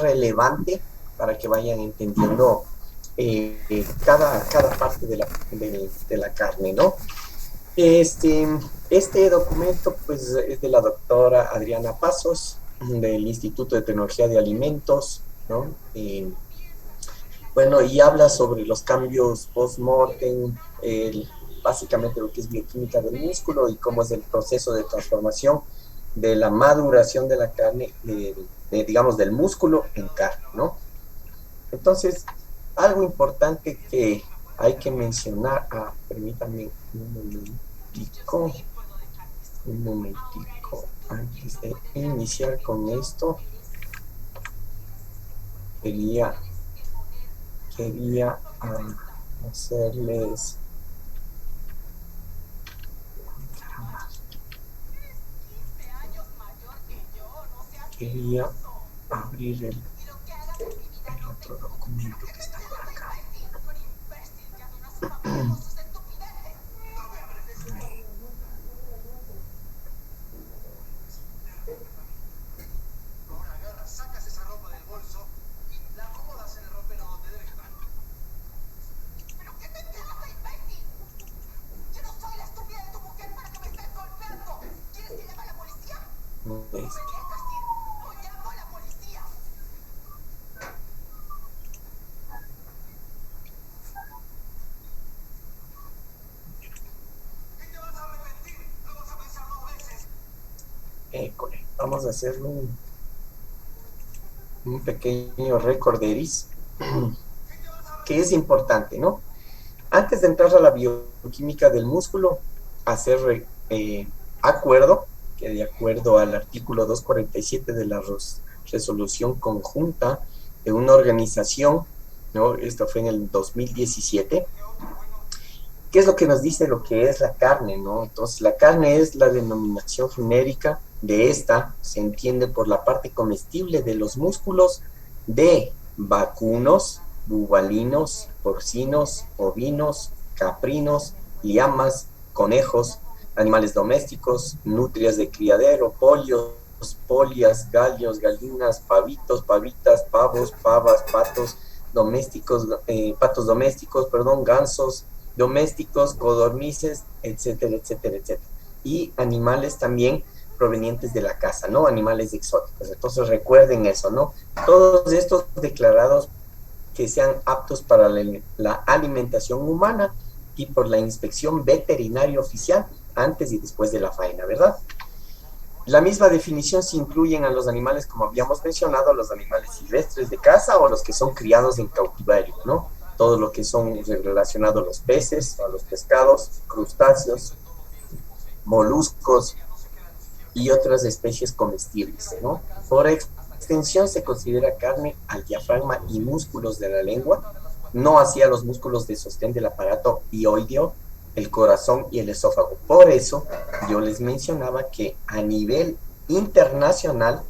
relevante para que vayan entendiendo cada parte de la carne, ¿no? Este, este documento pues, es de la doctora Adriana Pasos, del Instituto de Tecnología de Alimentos, ¿no? Bueno, y habla sobre los cambios post-mortem, básicamente lo que es bioquímica del músculo y cómo es el proceso de transformación de la maduración de la carne, digamos, del músculo en carne, ¿no? Entonces, algo importante que hay que mencionar, permítanme un momentico, antes de iniciar con esto, quería, quería hacerles, quería abrir el otro documento que está por acá. Vamos a hacer un pequeño recorderis que es importante, ¿no? Antes de entrar a la bioquímica del músculo, hacer acuerdo, que de acuerdo al artículo 247 de la resolución conjunta de una organización, ¿no? Esto fue en el 2017. ¿Qué es lo que nos dice lo que es la carne, no? Entonces, la carne es la denominación genérica de esta, se entiende por la parte comestible de los músculos de vacunos, bubalinos, porcinos, ovinos, caprinos, llamas, conejos, animales domésticos, nutrias de criadero, pollos, polias, gallos, gallinas, pavitos, pavitas, pavos, pavas, patos domésticos, gansos domésticos, codornices, etcétera, etcétera, etcétera. Y animales también provenientes de la casa, ¿no? Animales exóticos. Entonces recuerden eso, ¿no? Todos estos declarados que sean aptos para la alimentación humana y por la inspección veterinaria oficial antes y después de la faena, ¿verdad? La misma definición se incluyen a los animales, como habíamos mencionado, los animales silvestres de caza o los que son criados en cautiverio, ¿no? Todo lo que son relacionados a los peces, a los pescados, crustáceos, moluscos y otras especies comestibles, ¿no? Por extensión se considera carne al diafragma y músculos de la lengua, no hacia los músculos de sostén del aparato hioideo, el corazón y el esófago. Por eso yo les mencionaba que a nivel internacional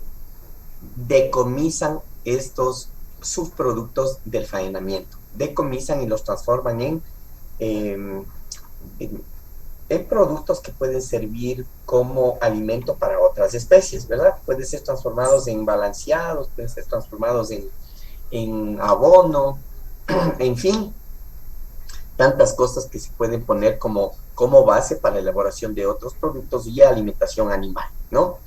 decomisan estos subproductos del faenamiento, decomisan y los transforman en, en productos que pueden servir como alimento para otras especies, ¿verdad? Pueden ser transformados en balanceados, pueden ser transformados en abono, en fin, tantas cosas que se pueden poner como base para la elaboración de otros productos y alimentación animal, ¿no?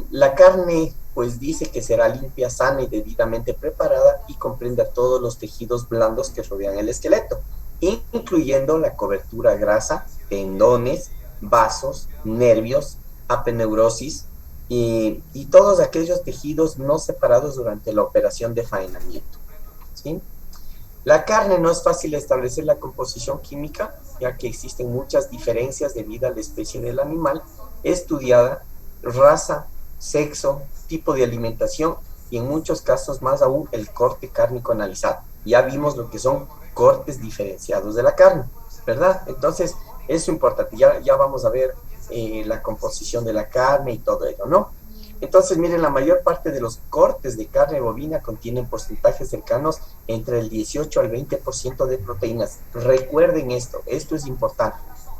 La carne, pues dice que será limpia, sana y debidamente preparada y comprende a todos los tejidos blandos que rodean el esqueleto, incluyendo la cobertura grasa, tendones, vasos, nervios, apeneurosis y todos aquellos tejidos no separados durante la operación de faenamiento, ¿sí? La carne no es fácil establecer la composición química, ya que existen muchas diferencias debido a la especie del animal estudiada, raza, sexo, tipo de alimentación y en muchos casos más aún el corte cárnico analizado. Ya vimos lo que son cortes diferenciados de la carne, ¿verdad? Entonces, eso es importante. Ya vamos a ver la composición de la carne y todo ello, ¿no? Entonces, miren, la mayor parte de los cortes de carne bovina contienen porcentajes cercanos entre el 18 al 20% de proteínas. Recuerden esto es importante.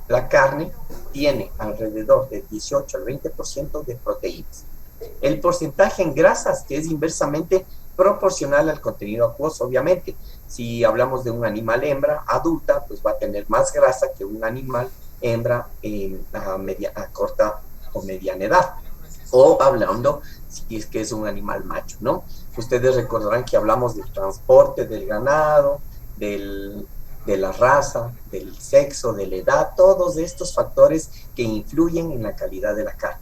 La carne tiene alrededor del 18 al 20% de proteínas. El porcentaje en grasas, que es inversamente proporcional al contenido acuoso, obviamente. Si hablamos de un animal hembra adulta, pues va a tener más grasa que un animal hembra a corta o mediana edad. O hablando si es que es un animal macho, ¿no? Ustedes recordarán que hablamos del transporte del ganado, de la raza, del sexo, de la edad, todos estos factores que influyen en la calidad de la carne.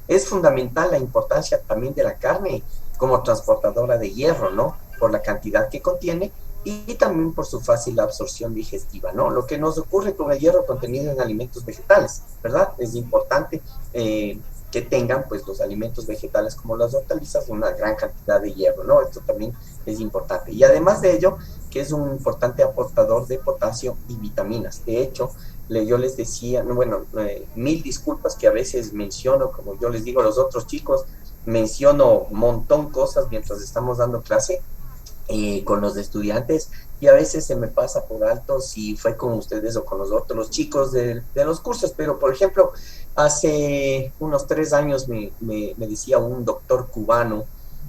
Es fundamental la importancia también de la carne como transportadora de hierro, ¿no? Por la cantidad que contiene y también por su fácil absorción digestiva, ¿no? Lo que nos ocurre con el hierro contenido en alimentos vegetales, ¿verdad? Es importante que tengan, pues, los alimentos vegetales como las hortalizas una gran cantidad de hierro, ¿no? Esto también es importante. Y además de ello, que es un importante aportador de potasio y vitaminas. De hecho, yo les decía, bueno, mil disculpas que a veces menciono, como yo les digo a los otros chicos, menciono un montón cosas mientras estamos dando clase con los estudiantes y a veces se me pasa por alto si fue con ustedes o con los otros los chicos de los cursos, pero por ejemplo, hace unos 3 años me decía un doctor cubano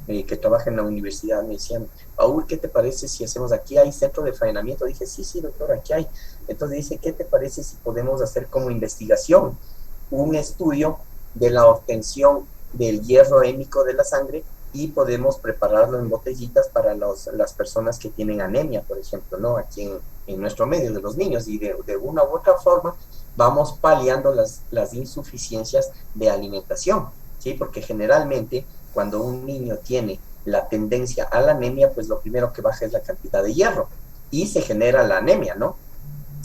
que trabaja en la universidad, me decían, Paul, ¿qué te parece si hacemos aquí hay centro de faenamiento? Dije, sí, sí, doctor, aquí hay. Entonces dice, ¿qué te parece si podemos hacer como investigación un estudio de la obtención del hierro hémico de la sangre y podemos prepararlo en botellitas para las personas que tienen anemia, por ejemplo, ¿no? Aquí en nuestro medio de los niños y de una u otra forma vamos paliando las insuficiencias de alimentación, ¿sí? Porque generalmente cuando un niño tiene la tendencia a la anemia, pues lo primero que baja es la cantidad de hierro y se genera la anemia, ¿no?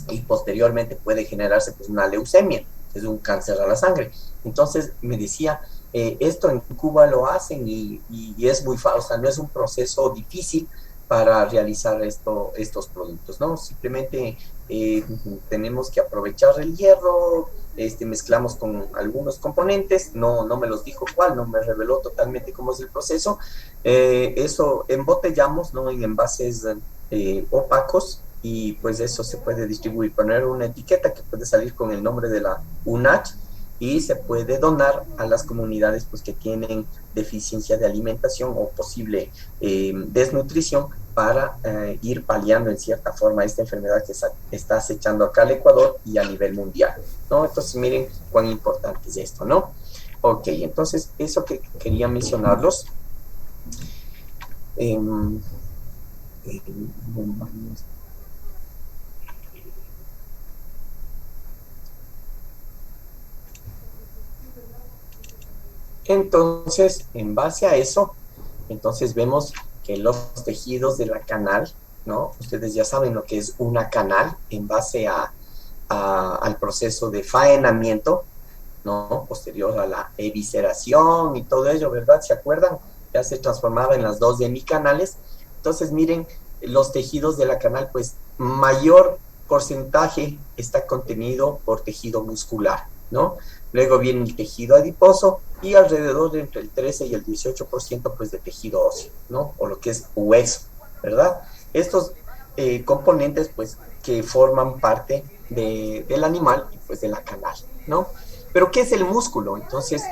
Y posteriormente puede generarse pues una leucemia, que es un cáncer a la sangre. Entonces me decía, esto en Cuba lo hacen y es muy fácil, o sea, no es un proceso difícil para realizar estos productos, ¿no? Simplemente tenemos que aprovechar el hierro, mezclamos con algunos componentes, no me los dijo cuál, no me reveló totalmente cómo es el proceso, eso embotellamos, ¿no? En envases opacos y pues eso se puede distribuir, poner una etiqueta que puede salir con el nombre de la UNACH y se puede donar a las comunidades pues, que tienen deficiencia de alimentación o posible desnutrición para ir paliando en cierta forma esta enfermedad que está acechando acá al Ecuador y a nivel mundial, ¿no? Entonces miren cuán importante es esto, ¿no? Ok, entonces eso que quería mencionarlos. Entonces, en base a eso, entonces vemos que los tejidos de la canal, ¿no? Ustedes ya saben lo que es una canal en base al proceso de faenamiento, ¿no? Posterior a la evisceración y todo ello, ¿verdad? ¿Se acuerdan? Ya se transformaba en las dos hemicanales. Entonces, miren, los tejidos de la canal, pues, mayor porcentaje está contenido por tejido muscular, ¿no? Luego viene el tejido adiposo y alrededor de entre el 13 y el 18% pues de tejido óseo, ¿no? O lo que es hueso, ¿verdad? Estos componentes pues que forman parte del animal y pues de la canal, ¿no? Pero ¿qué es el músculo? Entonces,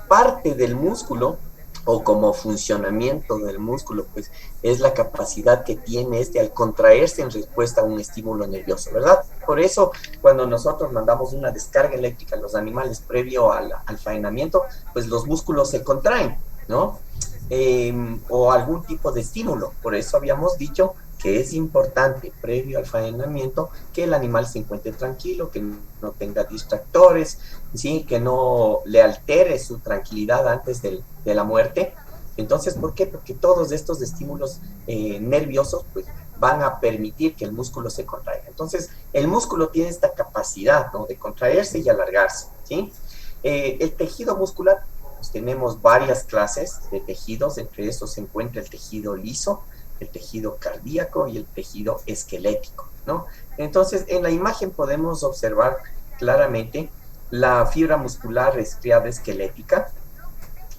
parte del músculo o como funcionamiento del músculo, pues es la capacidad que tiene al contraerse en respuesta a un estímulo nervioso, ¿verdad? Por eso, cuando nosotros mandamos una descarga eléctrica a los animales previo al faenamiento, pues los músculos se contraen, ¿no? O algún tipo de estímulo. Por eso habíamos dicho que es importante, previo al faenamiento, que el animal se encuentre tranquilo, que no tenga distractores, ¿sí? Que no le altere su tranquilidad antes de la muerte. Entonces, ¿por qué? Porque todos estos estímulos nerviosos pues, van a permitir que el músculo se contraiga. Entonces, el músculo tiene esta capacidad, ¿no? De contraerse y alargarse, ¿sí? El tejido muscular, pues tenemos varias clases de tejidos, entre estos se encuentra el tejido liso, el tejido cardíaco y el tejido esquelético, ¿no? Entonces, en la imagen podemos observar claramente la fibra muscular estriada esquelética,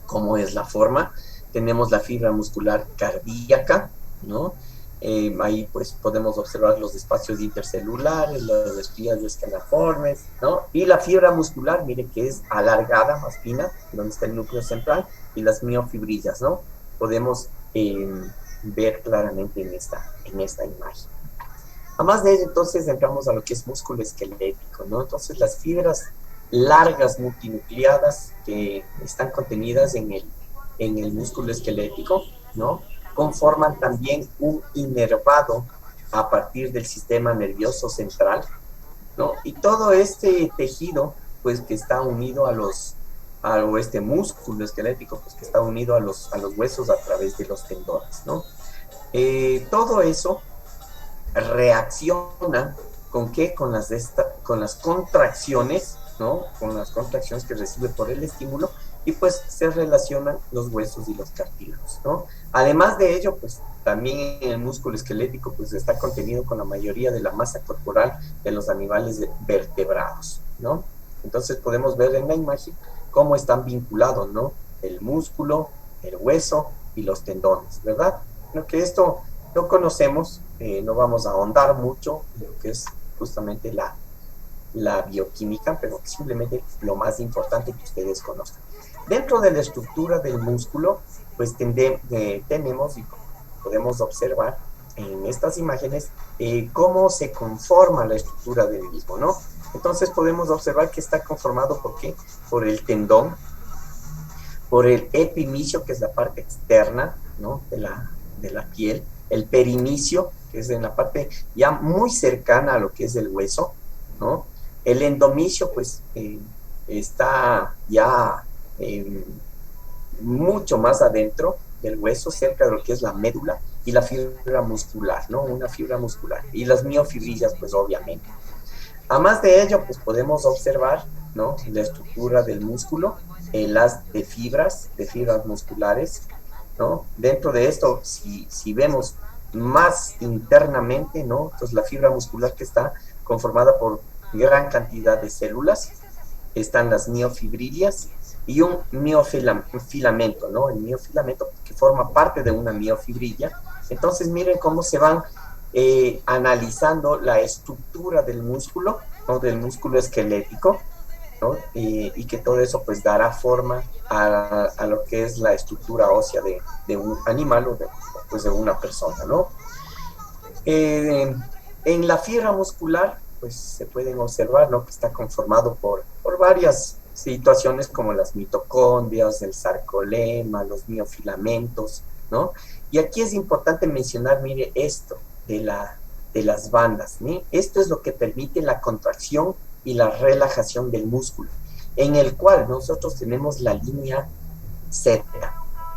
cómo es la forma. Tenemos la fibra muscular cardíaca, ¿no? Ahí pues podemos observar los espacios intercelulares, las espigas escalaformes, ¿no? Y la fibra muscular, mire que es alargada, más fina, donde está el núcleo central, y las miofibrillas, ¿no? Podemos ver claramente en esta imagen. Además de ello, entonces entramos a lo que es músculo esquelético, ¿no? Entonces las fibras largas multinucleadas que están contenidas en el músculo esquelético, ¿no? Conforman también un inervado a partir del sistema nervioso central, ¿no? Y todo este tejido, pues que está unido o este músculo esquelético, pues que está unido a los huesos a través de los tendones, ¿no? Todo eso reacciona con qué, con las contracciones, ¿no? Con las contracciones que recibe por el estímulo y pues se relacionan los huesos y los cartílagos, ¿no? Además de ello, pues también el músculo esquelético pues está contenido con la mayoría de la masa corporal de los animales vertebrados, ¿no? Entonces podemos ver en la imagen cómo están vinculados, ¿no? El músculo, el hueso y los tendones, ¿verdad? Creo que esto lo conocemos, no vamos a ahondar mucho en lo que es justamente la bioquímica, pero simplemente lo más importante que ustedes conozcan. Dentro de la estructura del músculo, pues tenemos y podemos observar en estas imágenes cómo se conforma la estructura del mismo, ¿no? Entonces podemos observar que está conformado ¿por qué? Por el tendón, por el epimicio, que es la parte externa, ¿no? de la piel, el perinicio, que es en la parte ya muy cercana a lo que es el hueso, ¿no? El endomicio, pues, está ya mucho más adentro del hueso, cerca de lo que es la médula, y la fibra muscular, ¿no? Una fibra muscular. Y las miofibrillas, pues, obviamente. Además de ello, pues, podemos observar, ¿no? La estructura del músculo, las de fibras musculares, ¿no? Dentro de esto, si vemos más internamente, ¿no? Entonces la fibra muscular que está conformada por gran cantidad de células, están las miofibrillas y un miofilamento, ¿no? El miofilamento que forma parte de una miofibrilla. Entonces miren cómo se van analizando la estructura del músculo, ¿no? Del músculo esquelético, ¿no? Y que todo eso pues dará forma a lo que es la estructura ósea de un animal o pues de una persona, ¿no? En la fibra muscular pues se pueden observar, ¿no? Que está conformado por varias situaciones como las mitocondrias, el sarcolema, los miofilamentos, ¿no? Y aquí es importante mencionar, mire, esto de las bandas, ¿no? Esto es lo que permite la contracción y la relajación del músculo, en el cual nosotros tenemos la línea Z,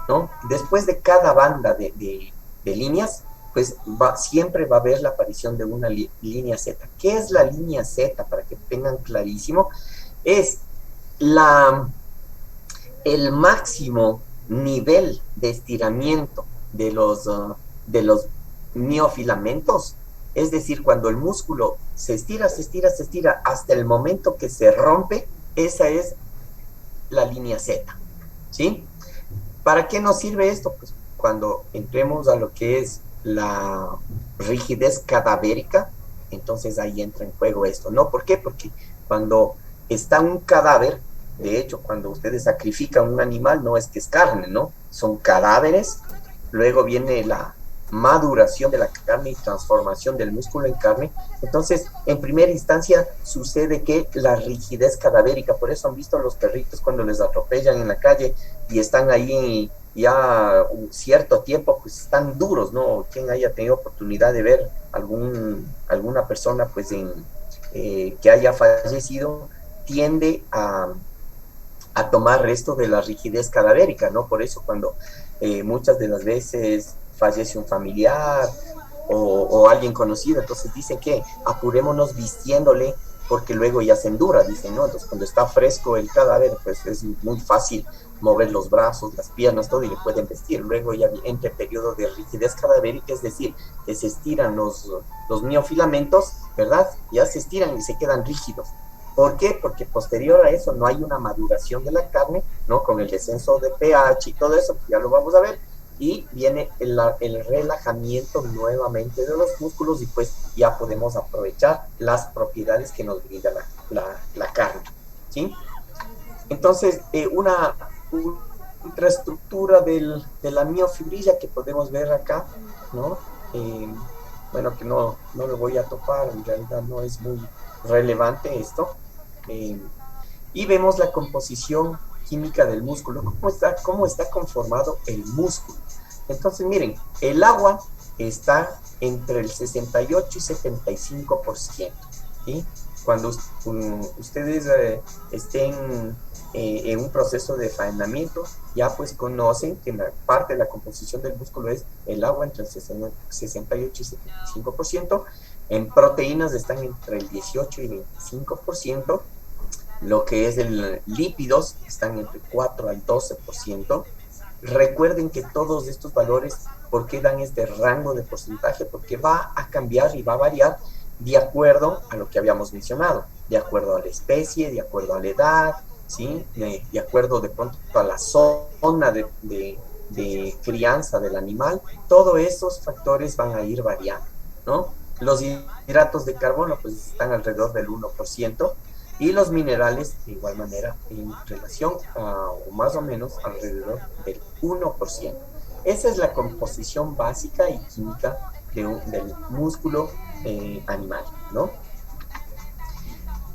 ¿no? Después de cada banda de líneas, pues siempre va a haber la aparición de una línea Z. ¿Qué es la línea Z? Para que tengan clarísimo, es el máximo nivel de estiramiento de los miofilamentos. Es decir, cuando el músculo se estira hasta el momento que se rompe, esa es la línea Z, ¿sí? ¿Para qué nos sirve esto? Pues cuando entremos a lo que es la rigidez cadavérica, entonces ahí entra en juego esto, ¿no? ¿Por qué? Porque cuando está un cadáver, de hecho, cuando ustedes sacrifican un animal, no es que es carne, ¿no? Son cadáveres, luego viene la maduración de la carne y transformación del músculo en carne. Entonces, en primera instancia, sucede que la rigidez cadavérica, por eso han visto los perritos cuando les atropellan en la calle y están ahí ya un cierto tiempo, pues están duros, ¿no? Quien haya tenido oportunidad de ver alguna persona, pues, que haya fallecido, tiende a tomar esto de la rigidez cadavérica, ¿no? Por eso cuando muchas de las veces fallece un familiar o alguien conocido, entonces dicen que apurémonos vistiéndole porque luego ya se endura, dicen, ¿no? Entonces cuando está fresco el cadáver, pues es muy fácil mover los brazos, las piernas, todo, y le pueden vestir. Luego ya entra el periodo de rigidez cadavérica, es decir, que se estiran los miofilamentos, ¿verdad? Ya se estiran y se quedan rígidos. ¿Por qué? Porque posterior a eso no hay una maduración de la carne, ¿no? Con el descenso de pH y todo eso, ya lo vamos a ver, y viene el relajamiento nuevamente de los músculos y pues ya podemos aprovechar las propiedades que nos brinda la carne, ¿sí? Entonces, una ultraestructura de la miofibrilla que podemos ver acá, ¿no? Eh, bueno, que no lo voy a topar, en realidad no es muy relevante esto. Eh, y vemos la composición química del músculo, cómo está conformado el músculo. Entonces, miren, el agua está entre el 68 y 75%, ¿sí? Cuando ustedes estén en un proceso de faenamiento, ya pues conocen que la parte de la composición del músculo es el agua entre el 68 y 75%, en proteínas están entre el 18 y 25%, lo que es el lípidos están entre 4 al 12%. Recuerden que todos estos valores, ¿por qué dan este rango de porcentaje? Porque va a cambiar y va a variar de acuerdo a lo que habíamos mencionado, de acuerdo a la especie, de acuerdo a la edad, ¿sí? De acuerdo de pronto a la zona de crianza del animal. Todos esos factores van a ir variando, ¿no? Los hidratos de carbono pues están alrededor del 1%, y los minerales de igual manera en relación a, o más o menos alrededor del 1%. Esa es la composición básica y química del músculo animal, ¿no?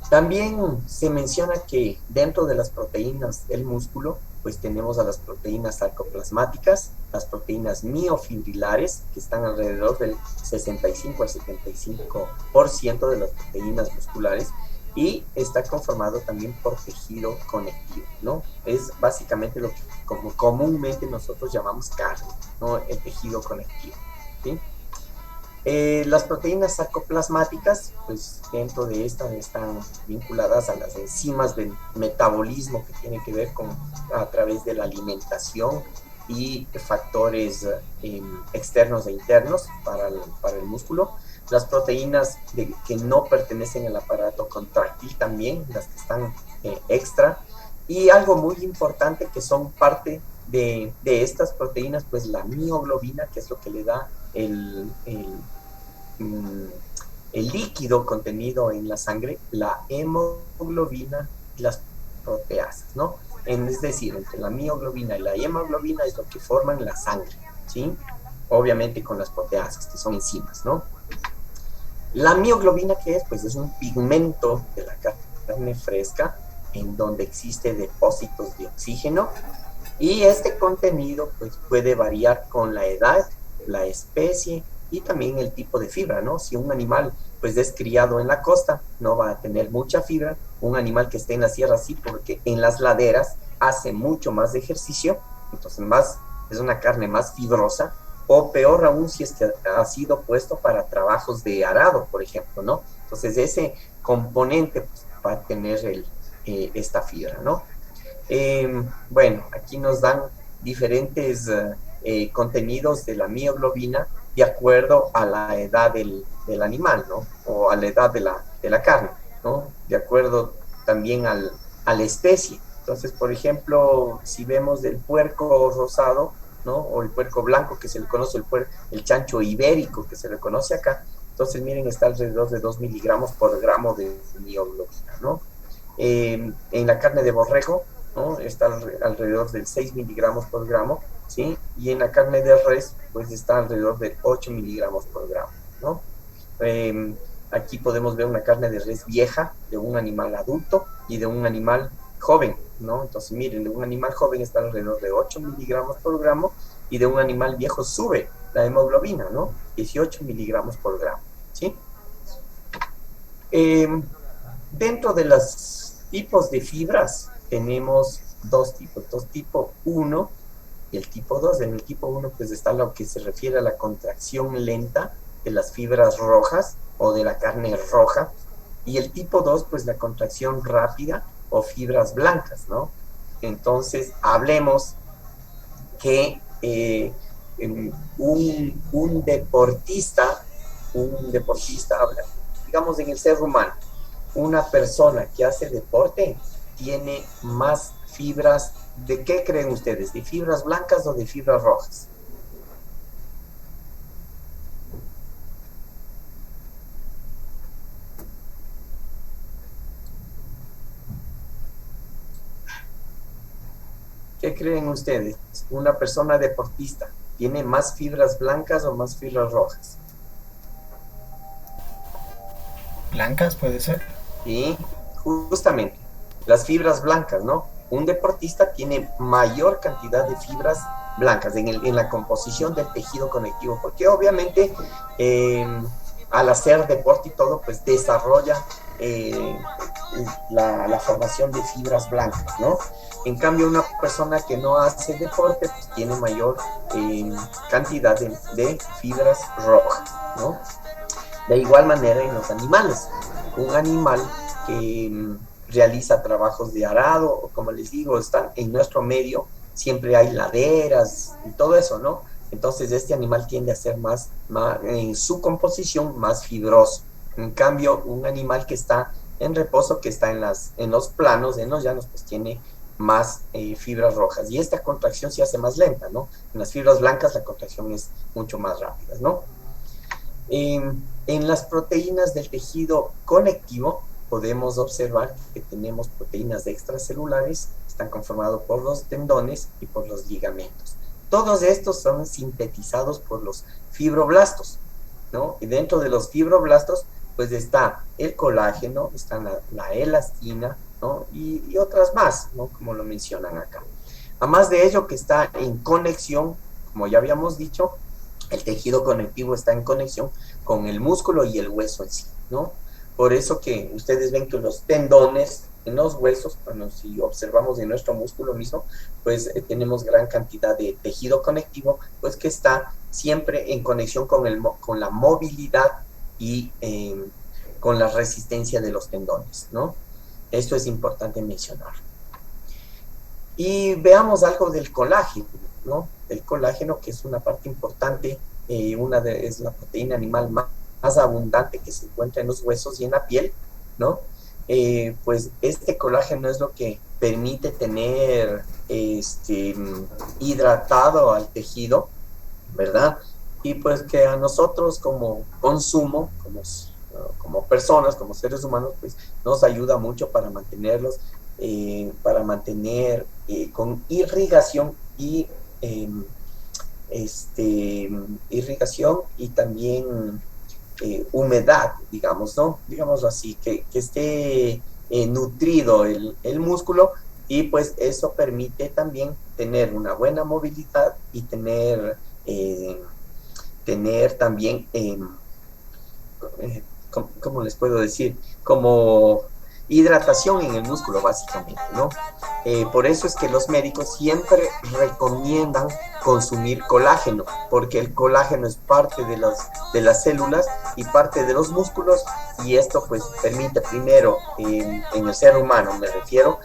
También se menciona que dentro de las proteínas del músculo, pues tenemos a las proteínas sarcoplasmáticas, las proteínas miofibrilares, que están alrededor del 65 al 75% de las proteínas musculares, y está conformado también por tejido conectivo, ¿no? Es básicamente lo que como comúnmente nosotros llamamos carne, ¿no? El tejido conectivo, ¿sí? Las proteínas sarcoplasmáticas, pues dentro de estas están vinculadas a las enzimas del metabolismo que tiene que ver con a través de la alimentación y factores externos e internos para el músculo. Las proteínas que no pertenecen al aparato contráctil también, las que están extra. Y algo muy importante que son parte de estas proteínas, pues la mioglobina, que es lo que le da el líquido contenido en la sangre, la hemoglobina y las proteasas, ¿no? Es decir, entre la mioglobina y la hemoglobina es lo que forman la sangre, ¿sí? Obviamente con las proteasas, que son enzimas, ¿no? La mioglobina, ¿qué es? Pues es un pigmento de la carne fresca en donde existe depósitos de oxígeno, y este contenido pues puede variar con la edad, la especie y también el tipo de fibra, ¿no? Si un animal pues es criado en la costa, no va a tener mucha fibra. Un animal que esté en la sierra sí, porque en las laderas hace mucho más de ejercicio, entonces es una carne más fibrosa, o peor aún si es que ha sido puesto para trabajos de arado, por ejemplo, ¿no? Entonces ese componente pues, va a tener esta fibra, ¿no? Bueno, aquí nos dan diferentes contenidos de la mioglobina de acuerdo a la edad del animal, ¿no? O a la edad de la carne, ¿no? De acuerdo también a la especie. Entonces, por ejemplo, si vemos del puerco rosado, ¿no? O el puerco blanco, que se le conoce el chancho ibérico, que se le conoce acá, entonces miren, está alrededor de 2 miligramos por gramo de mioglobina, ¿no? En la carne de borrego, ¿no? Está alrededor de 6 miligramos por gramo, ¿sí? Y en la carne de res, pues está alrededor de 8 miligramos por gramo, ¿no? Aquí podemos ver una carne de res vieja, de un animal adulto y de un animal joven, ¿no? Entonces, miren, de un animal joven está alrededor de 8 miligramos por gramo, y de un animal viejo sube la hemoglobina, ¿no? 18 miligramos por gramo, ¿sí? Dentro de los tipos de fibras tenemos dos tipos, tipo 1 y el tipo 2. En el tipo 1 pues está lo que se refiere a la contracción lenta de las fibras rojas o de la carne roja, y el tipo 2 pues la contracción rápida o fibras blancas, ¿no? Entonces hablemos que un deportista, digamos en el ser humano, una persona que hace deporte tiene más fibras. ¿De qué creen ustedes? ¿De fibras blancas o de fibras rojas? ¿Qué creen ustedes? ¿Una persona deportista tiene más fibras blancas o más fibras rojas? Blancas puede ser. Y justamente las fibras blancas, ¿no? Un deportista tiene mayor cantidad de fibras blancas en la composición del tejido conectivo, porque obviamente eh, al hacer deporte y todo, pues desarrolla la formación de fibras blancas, ¿no? En cambio, una persona que no hace deporte, pues tiene mayor cantidad de fibras rojas, ¿no? De igual manera en los animales. Un animal que realiza trabajos de arado, o como les digo, están en nuestro medio, siempre hay laderas y todo eso, ¿no? Entonces este animal tiende a ser en su composición más fibroso. En cambio, un animal que está en reposo, que está en los planos, en los llanos, pues tiene más fibras rojas. Y esta contracción se hace más lenta, ¿no? En las fibras blancas la contracción es mucho más rápida, ¿no? En las proteínas del tejido conectivo podemos observar que tenemos proteínas extracelulares, están conformados por los tendones y por los ligamentos. Todos estos son sintetizados por los fibroblastos, ¿no? Y dentro de los fibroblastos, pues está el colágeno, está la elastina, ¿no? Y otras más, ¿no? Como lo mencionan acá. Además de ello, que está en conexión, como ya habíamos dicho, el tejido conectivo está en conexión con el músculo y el hueso en sí, ¿no? Por eso que ustedes ven que los tendones en los huesos, bueno, si observamos en nuestro músculo mismo, pues tenemos gran cantidad de tejido conectivo, pues que está siempre en conexión con la movilidad y con la resistencia de los tendones, ¿no? Esto es importante mencionar. Y veamos algo del colágeno, ¿no? El colágeno, que es una parte importante, es la proteína animal más abundante que se encuentra en los huesos y en la piel, ¿no? Pues este colágeno es lo que permite tener hidratado al tejido, ¿verdad? Y pues que a nosotros como consumo, como personas, como seres humanos, pues nos ayuda mucho para mantenerlos, para mantener con irrigación y irrigación y también humedad, digamos, ¿no? Digámoslo así, que esté nutrido el músculo, y pues eso permite también tener una buena movilidad y tener también ¿cómo les puedo decir? Como hidratación en el músculo, básicamente, ¿no? Por eso es que los médicos siempre recomiendan consumir colágeno, porque el colágeno es parte de las células y parte de los músculos, y esto pues permite primero, en el ser humano me refiero,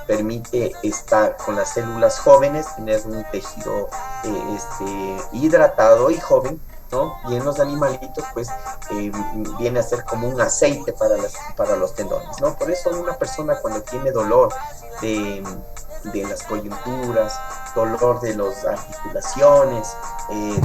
permite estar con las células jóvenes, tener un tejido hidratado y joven, ¿no? Y en los animalitos, pues, viene a ser como un aceite para los tendones, ¿no? Por eso una persona cuando tiene dolor de, de las coyunturas, dolor de las articulaciones,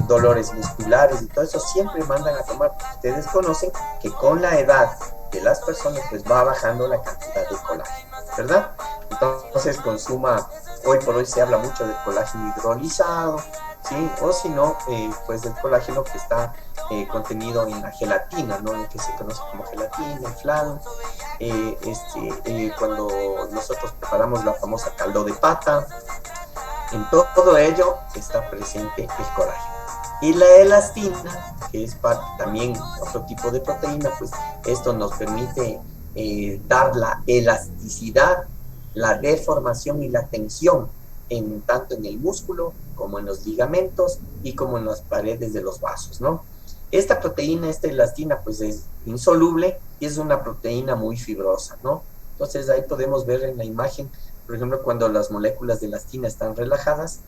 dolores musculares y todo eso, siempre mandan a tomar. Ustedes conocen que con la edad de las personas, pues va bajando la cantidad de colágeno, ¿verdad? Entonces consuma, hoy por hoy se habla mucho del colágeno hidrolizado, ¿sí? O si no, pues del colágeno que está contenido en la gelatina, ¿no? Lo que se conoce como gelatina, el flan. Cuando nosotros preparamos la famosa caldo de pata, en todo ello está presente el colágeno. Y la elastina, que es también otro tipo de proteína, pues esto nos permite dar la elasticidad, la deformación y la tensión, tanto en el músculo como en los ligamentos y como en las paredes de los vasos, ¿no? Esta proteína, esta elastina, pues es insoluble y es una proteína muy fibrosa, ¿no? Entonces ahí podemos ver en la imagen, por ejemplo, cuando las moléculas de elastina están relajadas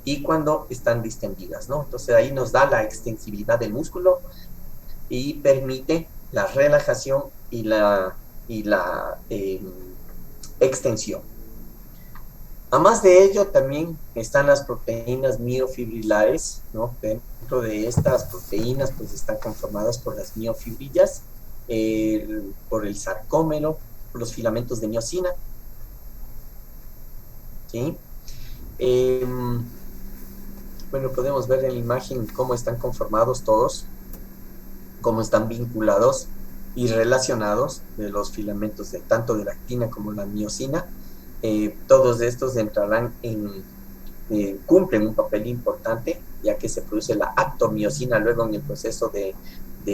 y cuando están distendidas, ¿no? Entonces ahí nos da la extensibilidad del músculo y permite la relajación y la extensión. Además de ello, también están las proteínas miofibrilares, ¿no? Dentro de estas proteínas, pues están conformadas por las miofibrillas, por el sarcómero, por los filamentos de miosina, ¿sí? Bueno, podemos ver en la imagen cómo están conformados todos, cómo están vinculados y relacionados de los filamentos de tanto de la actina como la miosina. Todos estos entrarán cumplen un papel importante, ya que se produce la actomiosina luego en el proceso de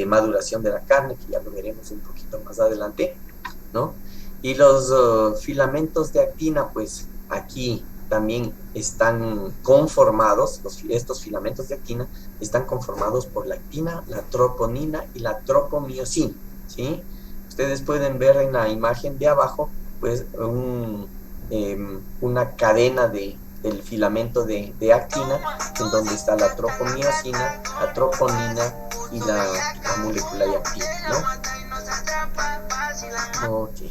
maduración de la carne, que ya lo veremos un poquito más adelante, ¿no? Y los filamentos de actina, pues aquí también están conformados, estos filamentos de actina están conformados por la actina, la troponina y la tropomiosina, ¿sí? Ustedes pueden ver en la imagen de abajo, pues, una cadena del filamento de actina, en donde está la tropomiosina, la troponina y la molécula de actina, ¿no? Ok.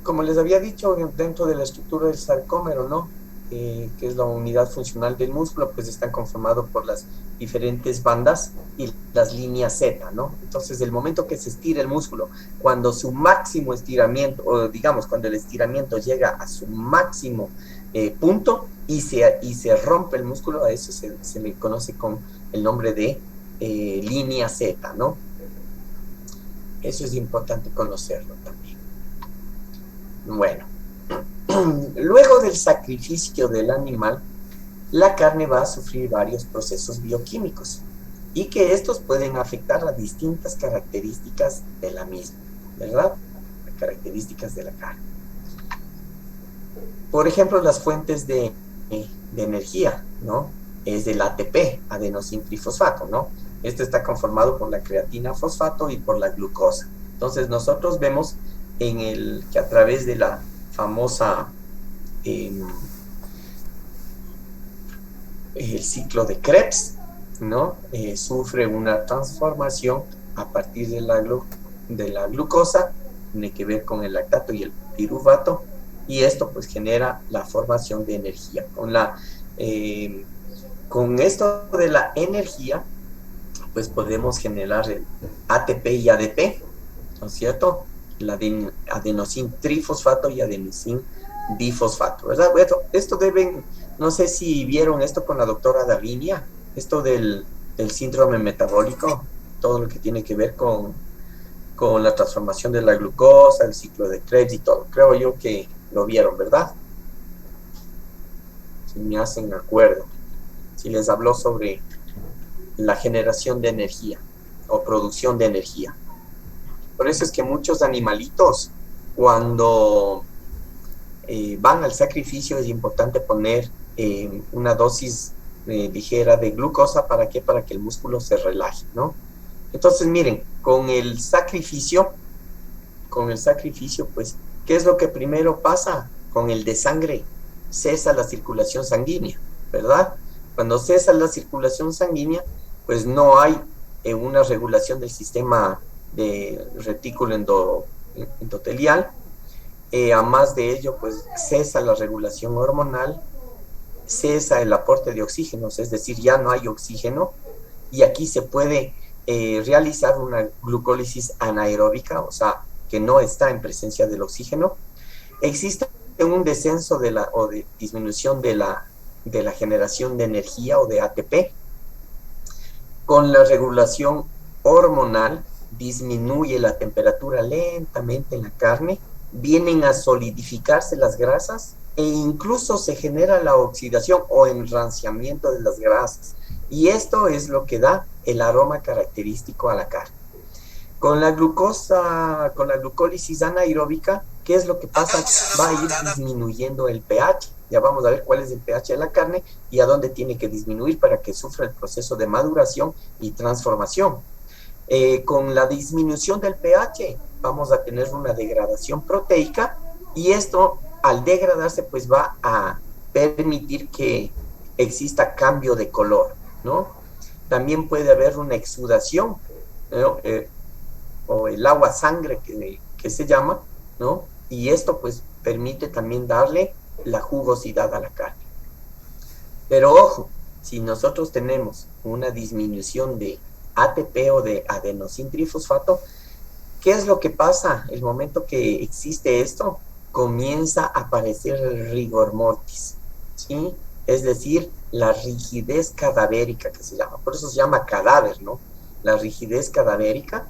Como les había dicho, dentro de la estructura del sarcómero, ¿no? Que es la unidad funcional del músculo, pues están conformados por las diferentes bandas y las líneas Z, ¿no? Entonces, el momento que se estira el músculo, cuando su máximo estiramiento, o digamos, cuando el estiramiento llega a su máximo punto y se rompe el músculo, a eso se le conoce con el nombre de línea Z, ¿no? Eso es importante conocerlo también. Bueno, luego del sacrificio del animal, la carne va a sufrir varios procesos bioquímicos y que estos pueden afectar a distintas características de la misma, ¿verdad? Las características de la carne. Por ejemplo, las fuentes de energía, ¿no? Es el ATP, adenosintrifosfato, ¿no? Este está conformado por la creatina fosfato y por la glucosa. Entonces, nosotros vemos que a través de la famosa el ciclo de Krebs, ¿no? Sufre una transformación a partir de la glucosa, tiene que ver con el lactato y el piruvato, y esto pues genera la formación de energía. Con esto de la energía, pues podemos generar el ATP y ADP, ¿no es cierto? La adenosin trifosfato y adenosin difosfato, ¿verdad? Bueno, esto no sé si vieron esto con la doctora Davinia, esto del síndrome metabólico, todo lo que tiene que ver con la transformación de la glucosa, el ciclo de Krebs y todo. Creo yo que lo vieron, ¿verdad? Si me hacen acuerdo, si les habló sobre la generación de energía o producción de energía. Por eso es que muchos animalitos, cuando van al sacrificio, es importante poner una dosis ligera de glucosa. ¿Para qué? Para que el músculo se relaje, ¿no? Entonces, miren, con el sacrificio, pues, ¿qué es lo que primero pasa? Con el desangre, cesa la circulación sanguínea, ¿verdad? Cuando cesa la circulación sanguínea, pues no hay una regulación del sistema de retículo endotelial. A más de ello, pues cesa la regulación hormonal, cesa el aporte de oxígenos, es decir, ya no hay oxígeno, y aquí se puede realizar una glucólisis anaeróbica, o sea, que no está en presencia del oxígeno. Existe un descenso o de disminución de la generación de energía o de ATP. Con la regulación hormonal disminuye la temperatura lentamente en la carne, vienen a solidificarse las grasas e incluso se genera la oxidación o enranciamiento de las grasas. Y esto es lo que da el aroma característico a la carne. Con la glucólisis anaeróbica, ¿qué es lo que pasa? Va a ir disminuyendo el pH. Ya vamos a ver cuál es el pH de la carne y a dónde tiene que disminuir para que sufra el proceso de maduración y transformación. Con la disminución del pH vamos a tener una degradación proteica, y esto, al degradarse, pues va a permitir que exista cambio de color, ¿no? También puede haber una exudación, ¿no? O el agua sangre que se llama, ¿no? Y esto pues permite también darle la jugosidad a la carne. Pero ojo, si nosotros tenemos una disminución de ATP o de adenosin trifosfato, ¿qué es lo que pasa el momento que existe esto? comienza a aparecer el rigor mortis, ¿sí? Es decir, la rigidez cadavérica que se llama, por eso se llama cadáver, ¿no? La rigidez cadavérica.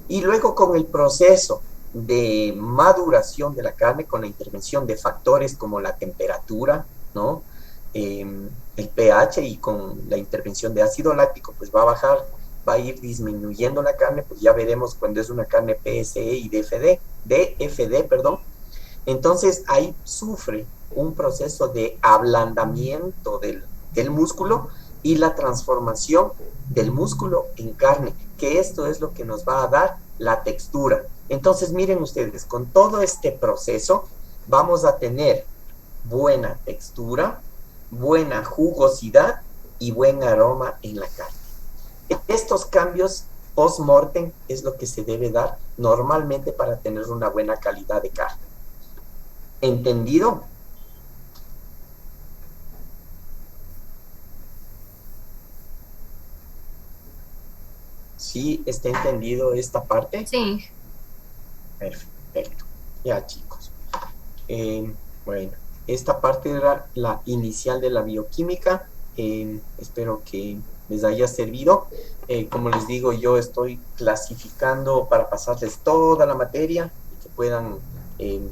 Y luego con el proceso de maduración de la carne, con la intervención de factores como la temperatura, ¿no? El pH, y con la intervención de ácido láctico, pues va a bajar, va a ir disminuyendo la carne, pues ya veremos cuando es una carne PSE y DFD, perdón. Entonces ahí sufre un proceso de ablandamiento del músculo y la transformación del músculo en carne, que esto es lo que nos va a dar la textura. Entonces miren ustedes, con todo este proceso vamos a tener buena textura, buena jugosidad y buen aroma en la carne. Estos cambios post-mortem es lo que se debe dar normalmente para tener una buena calidad de carne. ¿Entendido? ¿Sí está entendido esta parte? Sí. Perfecto. Ya, chicos. Bueno, esta parte era la inicial de la bioquímica. Espero que les haya servido. Como les digo, yo estoy clasificando para pasarles toda la materia y que puedan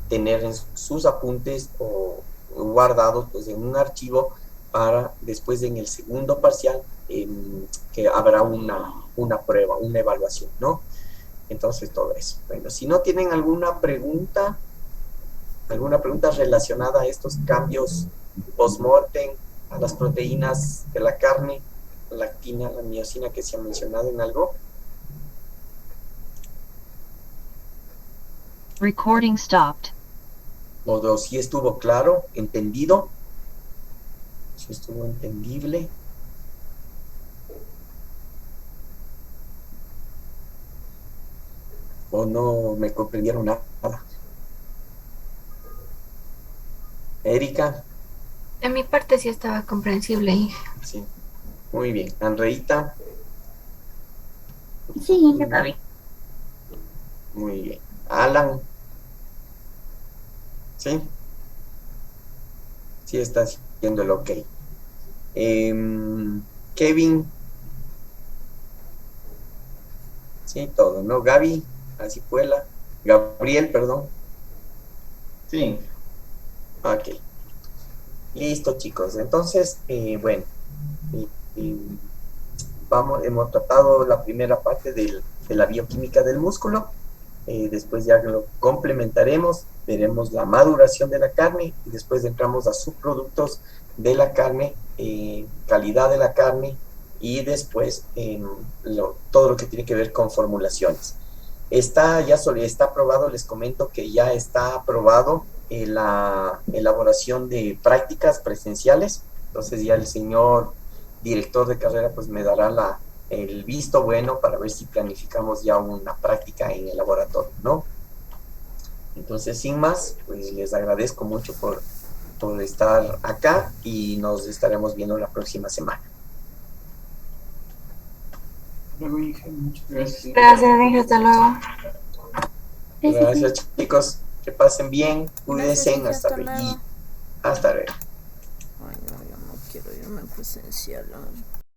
tener en sus apuntes o guardados pues, en un archivo para después en el segundo parcial que habrá una prueba, una evaluación, ¿no? Entonces todo eso. Bueno, si no tienen alguna pregunta relacionada a estos cambios post-mortem, a las proteínas de la carne, la actina, la miosina que se ha mencionado en algo. Recording stopped. O si estuvo claro, entendido, si estuvo entendible. O no me comprendieron nada. Erika. De mi parte sí estaba comprensible. Sí, muy bien. Andreita. Sí, está bien. Muy bien. Alan. ¿Sí? Sí está haciendo el ok. Kevin. Sí, todo, ¿no? Gaby, así fue la. Gabriel, perdón. Sí. Ok. Listo, chicos. Entonces, bueno, hemos tratado la primera parte de la bioquímica del músculo. Después ya lo complementaremos, veremos la maduración de la carne y después entramos a subproductos de la carne, calidad de la carne y después todo lo que tiene que ver con formulaciones. Ya está aprobado, les comento que ya está aprobado la elaboración de prácticas presenciales. Entonces ya el señor director de carrera pues me dará el visto bueno para ver si planificamos ya una práctica en el laboratorio, ¿no? Entonces, sin más, pues les agradezco mucho por estar acá y nos estaremos viendo la próxima semana. Luego, Inge, muchas gracias. Gracias, Inge, hasta luego. Gracias, chicos. Que pasen bien, cuídense, Inge, hasta hasta luego. luego. Hasta luego. Ay, no, yo no quiero irme presencial.